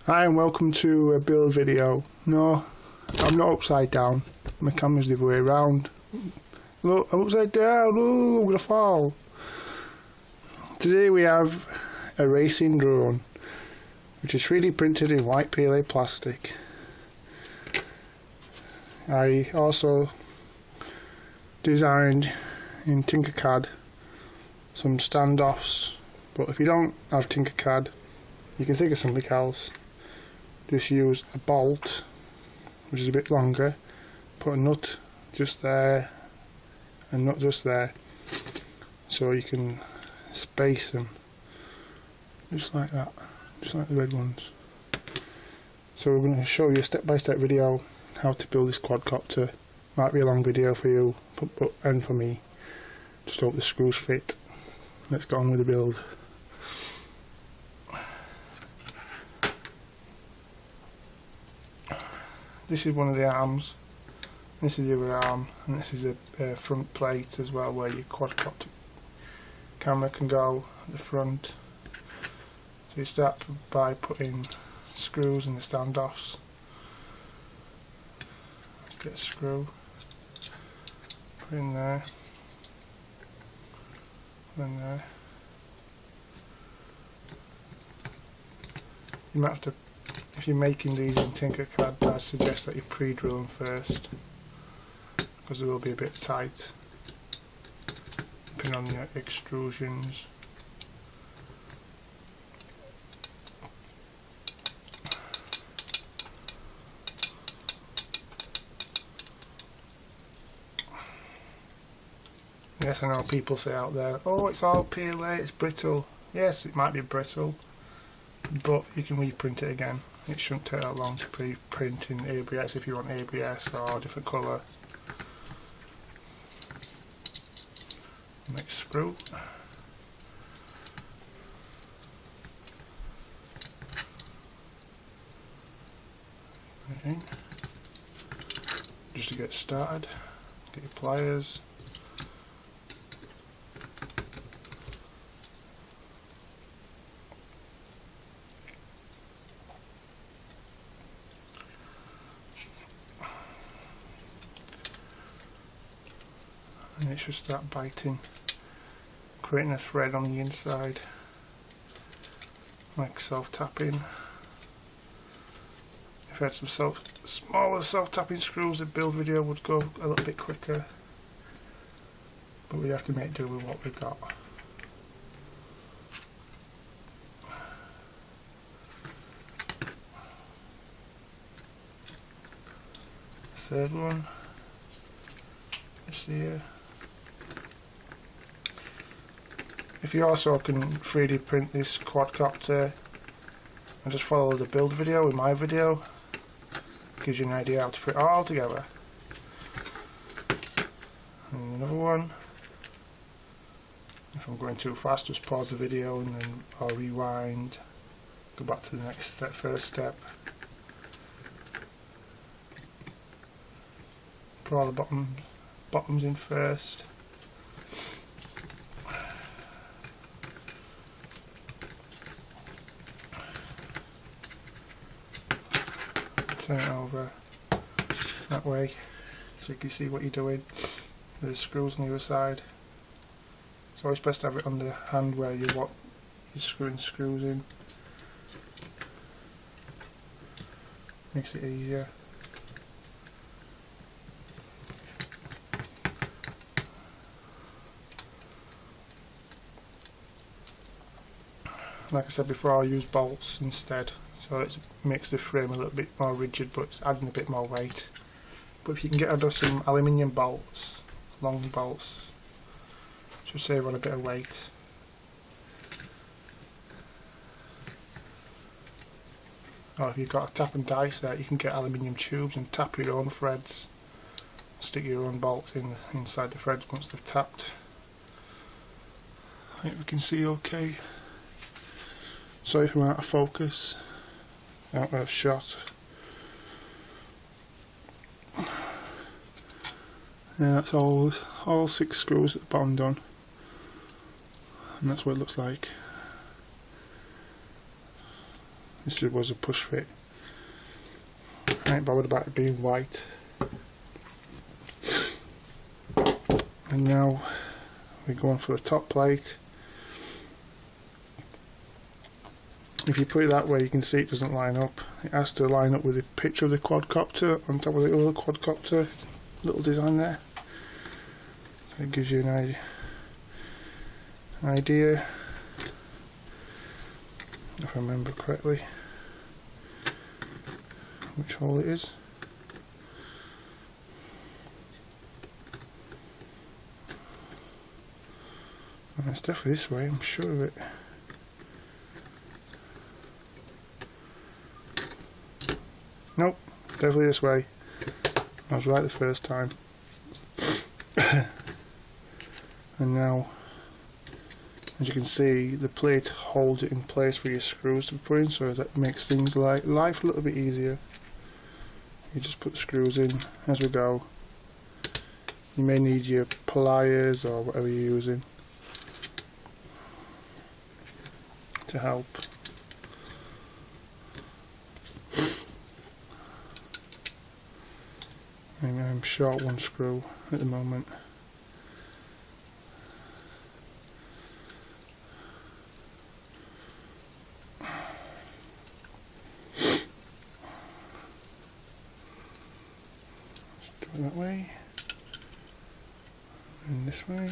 Hi and welcome to a build video. No, I'm not upside down. My camera's the other way around. Look, I'm upside down. Ooh, I'm gonna fall. Today we have a racing drone, which is 3D printed in white PLA plastic. I also designed in Tinkercad some standoffs, but if you don't have Tinkercad, you can think of something else. Just use a bolt, which is a bit longer, put a nut just there, a nut just there, so you can space them, just like that, just like the red ones. So we're going to show you a step-by-step video how to build this quadcopter. Might be a long video for you, and for me. Just hope the screws fit. Let's get on with the build. This is one of the arms, this is the other arm, and this is a front plate as well, where your quadcopter camera can go at the front. So you start by putting screws in the standoffs. Let's get a screw, put in there, and there. You might have to, if you're making these in Tinkercad, I'd suggest that you pre-drill them first, because they will be a bit tight depending on your extrusions. Yes, I know people say out there, oh, it's all PLA, it's brittle. Yes, it might be brittle, but you can reprint it again. It shouldn't take that long to pre-print in ABS if you want ABS or a different colour. Next screw. Okay. Just to get started, get your pliers. And it should start biting, creating a thread on the inside, like self-tapping. If I had some smaller self-tapping screws, the build video would go a little bit quicker, but we have to make do with what we've got. Third one, just here. If you also can 3D print this quadcopter and just follow the build video with my video, gives you an idea how to put it all together. And another one. If I'm going too fast, just pause the video and then I'll rewind, go back to the next step, first step. Put all the bottoms in first. Turn it over that way so you can see what you're doing. There's screws on the other side. It's always best to have it on the hand where you're screwing screws in. Makes it easier. Like I said before, I'll use bolts instead, so it makes the frame a little bit more rigid, but it's adding a bit more weight. But if you can get rid of some aluminium bolts, long bolts, should save on a bit of weight. Or if you've got a tap and die set, you can get aluminium tubes and tap your own threads. Stick your own bolts inside the threads once they've tapped. I think we can see okay. Sorry if I'm out of focus, out of shot. Yeah, that's all 6 screws at the bottom done. and that's what it looks like. This was a push fit. I ain't bothered about it being white. And now we're going for the top plate. If you put it that way, you can see it doesn't line up. It has to line up with the picture of the quadcopter on top of the other quadcopter. Little design there. So it gives you an idea, if I remember correctly, which hole it is. And it's definitely this way, I'm sure of it. Nope, definitely this way. I was right the first time. And now, as you can see, the plate holds it in place for your screws to put in, so that makes things like life a little bit easier. You just put the screws in as we go. You may need your pliers or whatever you're using to help. I'm short one screw at the moment. Just do it that way and this way.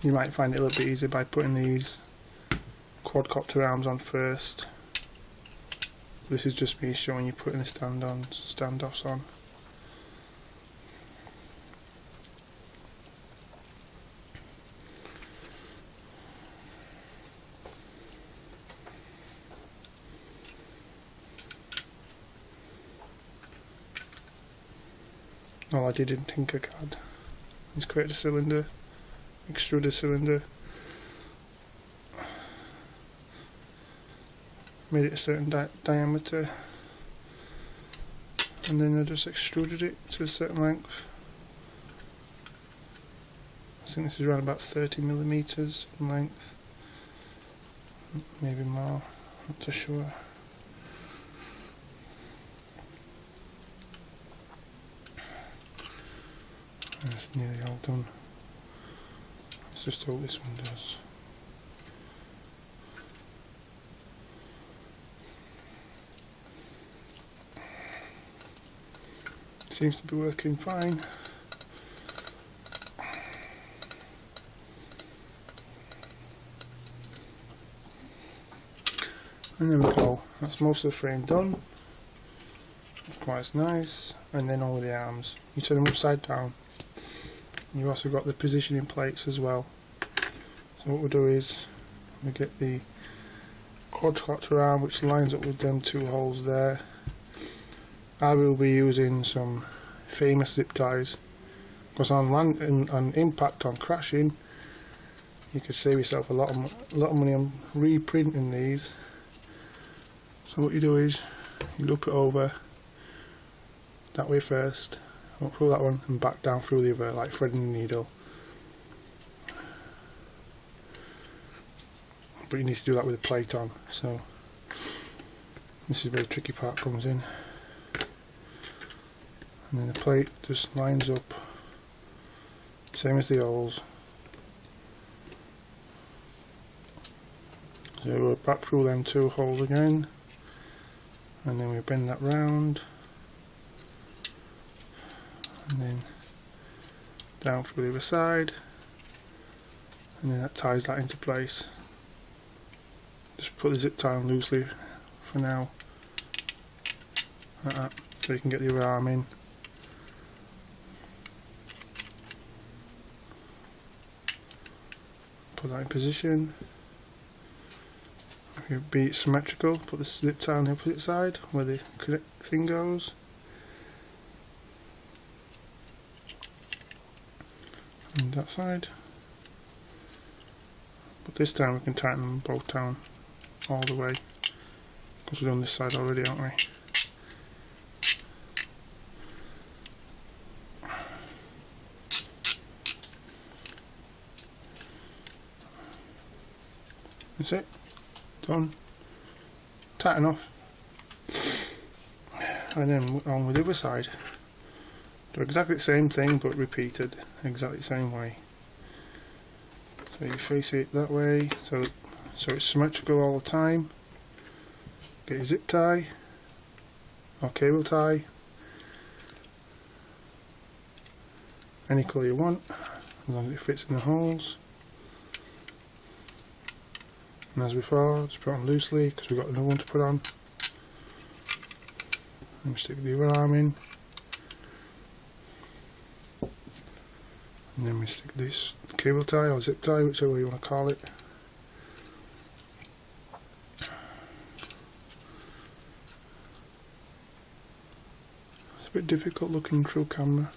You might find it a little bit easier by putting these quadcopter arms on first. This is just me showing you putting the standoffs on. All I did in Tinkercad is create a cylinder, extrude a cylinder, made it a certain diameter, and then I just extruded it to a certain length. I think this is around about 30mm in length, maybe more, not too sure. That's nearly all done. Let's just hope this one does. Seems to be working fine. And there we go. That's most of the frame done. That's quite nice. And then all the arms. You turn them upside down. You've also got the positioning plates as well. So what we'll do is we get the quadcopter arm, which lines up with them two holes there. I will be using some famous zip ties, because on impact, on crashing, you could save yourself a lot of money on reprinting these. So what you do is you loop it over that way first, up through that one and back down through the other, like threading the needle. But you need to do that with a plate on, so this is where the tricky part comes in. And then the plate just lines up, same as the holes. So we'll back through them two holes again, and then we bend that round, and then down through the other side, and then that ties that into place. Just put the zip tie on loosely for now, like that, so you can get the other arm in. Put that in position. If you be it symmetrical, put the zip tie on the opposite side where the correct thing goes. And that side. But this time we can tighten them both down all the way, because we've done this side already, haven't we? That's it. Done. Tighten off. And then on with the other side. Do exactly the same thing but repeated exactly the same way. So you face it that way, so it's symmetrical all the time. Get your zip tie or cable tie, any colour you want, as long as it fits in the holes. And as before, just put it on loosely because we've got another one to put on. And stick the other arm in. And then we stick this cable tie or zip tie, whichever way you want to call it. It's a bit difficult looking through camera.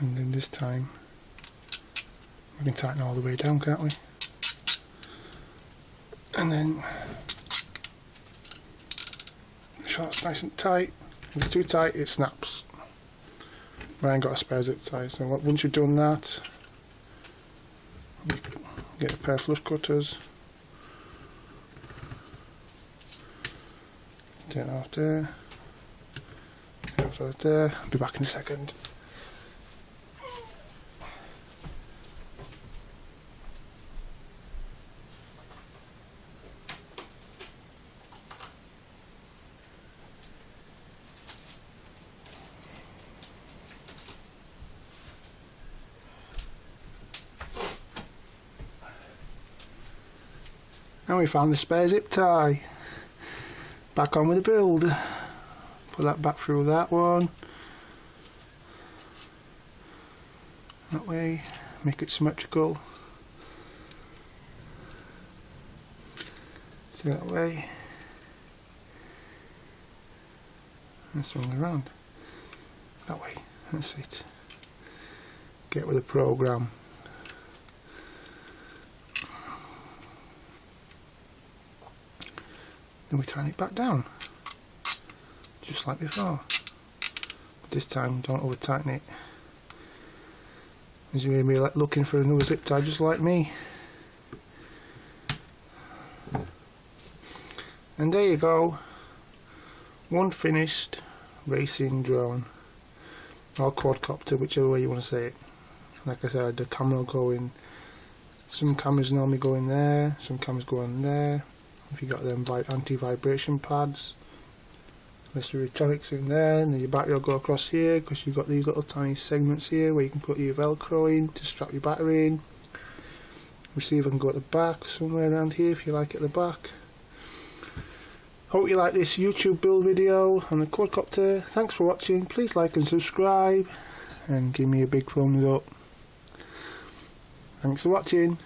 And then this time we can tighten all the way down, can't we? And then sure it's nice and tight. If it's too tight it snaps. I ain't got a spare zip tie, so once you've done that, you get a pair of flush cutters. Take that off there. Take that off there. I'll be back in a second. And we found the spare zip tie. Back on with the build. Put that back through that one. That way, make it symmetrical. So that way. And swing around. That way. That's it. Get with the program. Then we tighten it back down, just like before. But this time don't over tighten it, as you may be looking for another zip tie just like me. And there you go, one finished racing drone, or quadcopter, whichever way you want to say it. Like I said, the camera will go in, some cameras normally go in there, some cameras go in there. If you got them anti-vibration pads, there's the electronics in there, and then your battery will go across here because you've got these little tiny segments here where you can put your Velcro in to strap your battery in. Receiver can go at the back, somewhere around here if you like it at the back. Hope you like this YouTube build video on the quadcopter. Thanks for watching. Please like and subscribe and give me a big thumbs up. Thanks for watching.